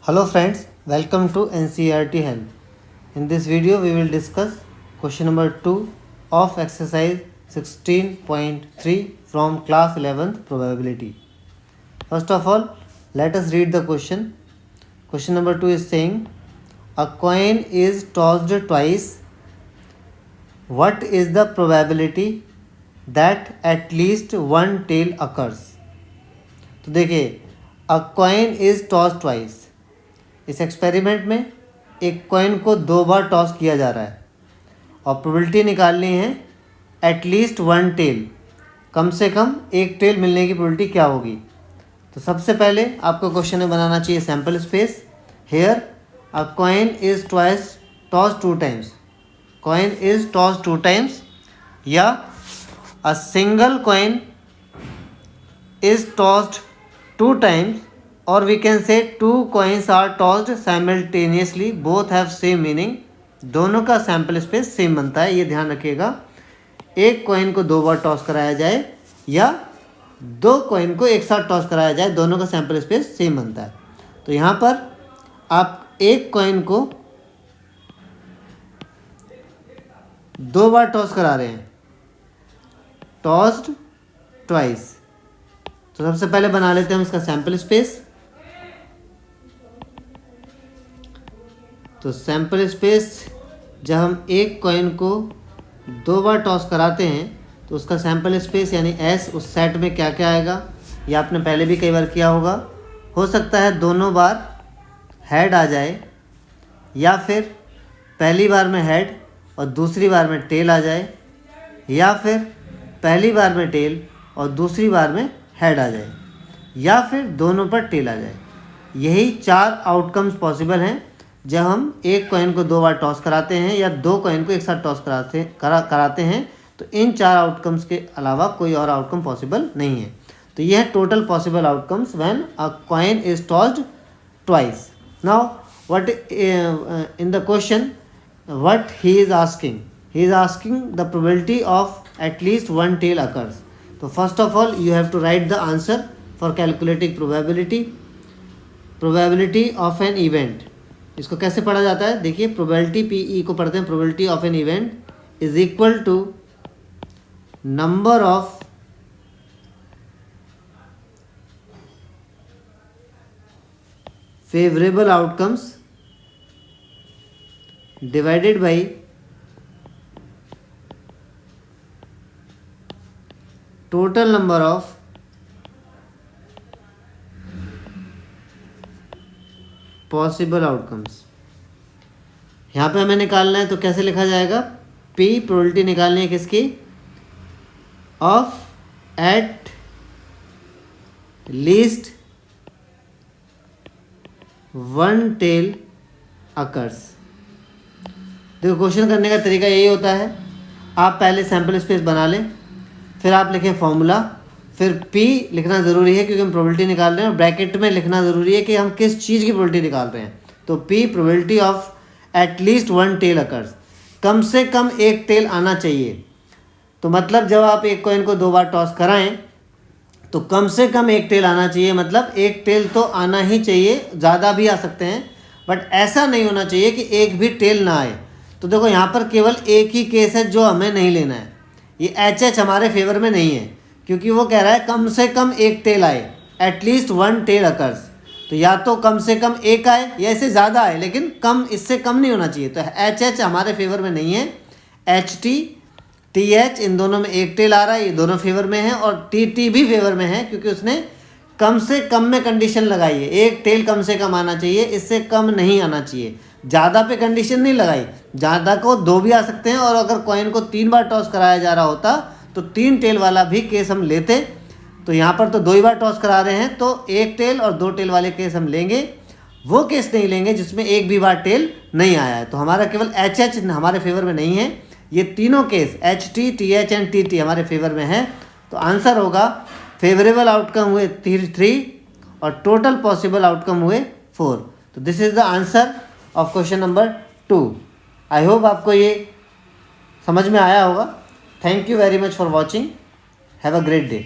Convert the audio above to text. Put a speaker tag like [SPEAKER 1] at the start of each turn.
[SPEAKER 1] Hello friends, welcome to NCERT Help. In this video we will discuss question number 2 of exercise 16.3 from class 11th probability. First of all, let us read the question. Question number 2 is saying a coin is tossed twice. What is the probability that at least one tail occurs? तो देखिए, a coin is tossed twice. इस experiment में एक coin को 2 बार toss किया जा रहा है और प्रोबेबिलिटी निकालनी है एटलीस्ट वन टेल, कम से कम एक टेल मिलने की प्रोबेबिलिटी क्या होगी। तो सबसे पहले आपको क्वेश्चन में बनाना चाहिए sample space. Here a coin is twice toss 2 times, coin is toss 2 times, या a single coin is tossed 2 times, or we can say 2 coins are tossed simultaneously, both have same meaning। दोनों का sample space same बनता है, ये ध्यान रखिएगा। एक coin को 2 बार टॉस कराया जाए या 2 कॉइन को एक साथ टॉस कराया जाए, दोनों का सैम्पल स्पेस सेम बनता है। तो यहाँ पर आप एक कॉइन को 2 बार टॉस करा रहे हैं, टॉस्ड ट्वाइस। तो सबसे पहले बना लेते हैं हम इसका सैम्पल स्पेस। तो सैम्पल स्पेस, जब हम एक कॉइन को 2 बार टॉस कराते हैं तो उसका सैम्पल स्पेस यानी एस उस सेट में क्या क्या आएगा, ये आपने पहले भी कई बार किया होगा। हो सकता है दोनों बार हेड आ जाए, या फिर पहली बार में हेड और दूसरी बार में टेल आ जाए, या फिर पहली बार में टेल और दूसरी बार में हेड आ जाए, या फिर दोनों पर टेल आ जाए। यही 4 आउटकम्स पॉसिबल हैं जब हम एक कॉइन को 2 बार टॉस कराते हैं या 2 कॉइन को एक साथ टॉस कराते हैं। तो इन 4 आउटकम्स के अलावा कोई और आउटकम पॉसिबल नहीं है। तो ये है total possible outcomes when a coin is tossed twice. Now what in the question what he is asking the probability of at least one tail occurs. तो first of all you have to write the answer for calculating probability of an event. इसको कैसे पढ़ा जाता है, देखिए probability PE को पढ़ते हैं, probability of an event is equal to number of favourable outcomes divided by total number of possible outcomes. यहाँ पे हमें निकालना है तो कैसे लिखा जाएगा, P प्रोबेबिलिटी निकालनी है किसकी, of at least one tail occurs. देखो क्वेश्चन करने का तरीका यही होता है, आप पहले सैम्पल स्पेस बना लें, फिर आप लिखें फॉर्मूला, फिर P लिखना ज़रूरी है क्योंकि हम प्रोबेबिलिटी निकाल रहे हैं, और ब्रैकेट में लिखना ज़रूरी है कि हम किस चीज़ की प्रोबेबिलिटी निकाल रहे हैं। तो P probability of at least one tail occurs, कम से कम एक टेल आना चाहिए। तो मतलब जब आप एक कॉइन को 2 बार टॉस कराएं तो कम से कम एक टेल आना चाहिए, मतलब एक टेल तो आना ही चाहिए, ज़्यादा भी आ सकते हैं, बट ऐसा नहीं होना चाहिए कि एक भी टेल ना आए। तो देखो यहाँ पर केवल एक ही केस है जो हमें नहीं लेना है, ये HH हमारे फेवर में नहीं है, क्योंकि वो कह रहा है कम से कम एक टेल आए, एटलीस्ट वन टेल अकर्स। तो या तो कम से कम एक आए या इससे ज़्यादा आए, लेकिन कम, इससे कम नहीं होना चाहिए। तो HH हमारे फेवर में नहीं है, HT TH इन दोनों में एक टेल आ रहा है, ये दोनों फेवर में है, और TT भी फेवर में है क्योंकि उसने कम से कम में कंडीशन लगाई है, एक टेल कम से कम आना चाहिए, इससे कम नहीं आना चाहिए। ज़्यादा पे कंडीशन नहीं लगाई, ज़्यादा को 2 भी आ सकते हैं, और अगर कॉइन को 3 बार टॉस कराया जा रहा होता तो 3 टेल वाला भी केस हम लेते। तो यहाँ पर तो 2 ही बार टॉस करा रहे हैं, तो 1 टेल और 2 टेल वाले केस हम लेंगे, वो केस नहीं लेंगे जिसमें एक भी बार टेल नहीं आया है। तो हमारा केवल HH हमारे फेवर में नहीं है, ये तीनों case HT TH and TT हमारे फेवर में है। तो आंसर होगा फेवरेबल आउटकम हुए 3 और टोटल पॉसिबल आउटकम हुए 4। तो this is the answer of question number 2। I hope आपको ये समझ में आया होगा। Thank you very much for watching. Have a great day.